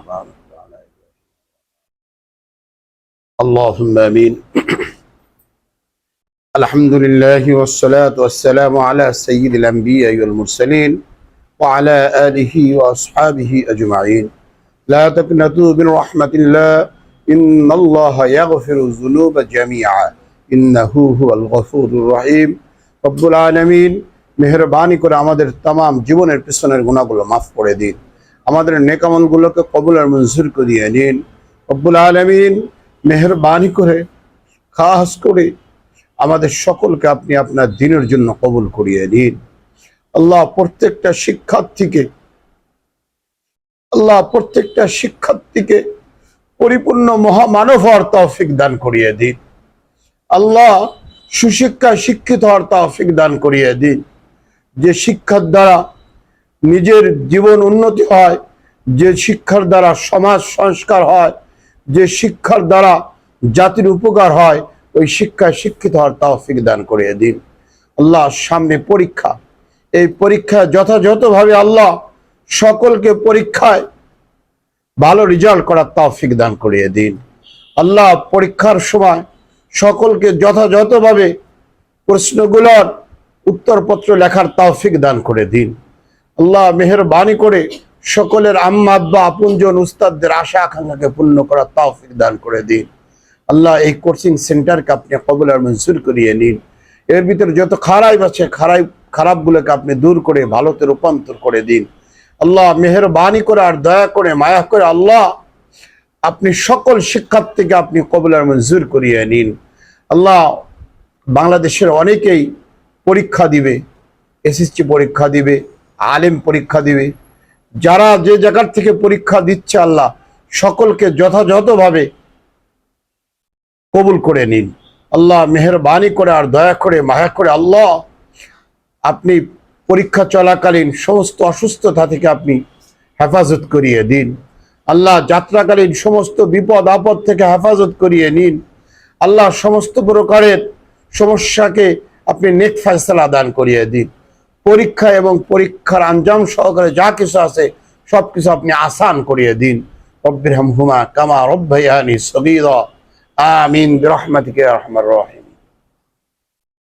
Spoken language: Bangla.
باركت على إبراهيم. اللهم آمين. الحمد لله والصلاة والسلام على سيد الأنبياء والمرسلين وعلى آله وأصحابه أجمعين. لا تقنطوا من رحمة الله إن الله يغفر الذنوب جميعا إنه هو الغفور الرحيم. رب العالمين মেহেরবানি করে আমাদের तमाम জীবনের পিছনের গুনাহগুলো মাফ করে দিন, আমাদের নেক আমলগুলোকে কবুল আর মঞ্জুর করিয়ে নিন। রব্বুল আলামিন মেহেরবানি করে খাস করে আমাদের সকলকে আপনি আপনার দ্বীনের জন্য কবুল করিয়ে নিন। আল্লাহ প্রত্যেকটা শিক্ষার্থীকে পরিপূর্ণ মহামানব হওয়ার তৌফিক দান করিয়ে দিন। আল্লাহ সুশিক্ষা শিক্ষিত হওয়ার তৌফিক দান করিয়ে দিন, যে শিক্ষার দ্বারা নিজের জীবন উন্নতি হয়, যে শিক্ষার দ্বারা সমাজ সংস্কার হয়, যে শিক্ষার দ্বারা জাতির উপকার হয়, ওই শিক্ষায় শিক্ষিত হওয়ার তৌফিক দান করিয়ে দিন। আল্লাহ সামনে পরীক্ষা, এই পরীক্ষায় যথাযথভাবে আল্লাহ সকলকে পরীক্ষায় ভালো রেজাল্ট করার তৌফিক দান করিয়ে দিন। আল্লাহ পরীক্ষার সময় সকলকে যথাযথভাবে প্রশ্নগুলোর উত্তরপত্র লেখার তৌফিক দান করে দিন। আল্লাহ মেহেরবানি করে সকলের আম্মা আব্বা আপনজন উস্তাদদের আশা আকাঙ্ক্ষাকে পূর্ণ করার তৌফিক দান করে দিন। আল্লাহ এই কোচিং সেন্টারকে আপনি কবুল আর মঞ্জুর করিয়ে নিন। এর ভিতরে যত খারাপ আছে খারাপগুলোকে আপনি দূর করে ভালোতে রূপান্তর করে দিন। আল্লাহ মেহেরবানি করে আর দয়া করে মায়া করে আল্লাহ আপনি সকল শিক্ষার্থীকে আপনি কবুল আর মঞ্জুর করিয়ে নিন। আল্লাহ বাংলাদেশের অনেকেই পরীক্ষা দিবে, এসএসসি পরীক্ষা দিবে, আলেম পরীক্ষা দিবে, যারা যে জায়গার থেকে পরীক্ষা দিচ্ছে আল্লাহ সকলকে যথাযথভাবে কবুল করে নিন। আল্লাহ মেহেরবানি করে আর দয়া করে মায়া করে আল্লাহ আপনি পরীক্ষা চলাকালীন সমস্ত অসুস্থতা থেকে আপনি হেফাজত করিয়ে দিন। আল্লাহ যাত্রাকালীন সমস্ত বিপদ আপদ থেকে হেফাজত করিয়ে নিন। আল্লাহ সমস্ত প্রকারের সমস্যাকে আপনি নেক ফয়সালা দান করিয়ে দিন। পরীক্ষা এবং পরীক্ষার আঞ্জাম সহকারে যা কিছু আছে সব কিছু আপনি আসান করিয়ে দিন। রব্বিরহামহুমা কামা রাব্বায়ানি সগীরা আমিন বিরহমাতিকা ইয়া আরহামার রাহিমিন।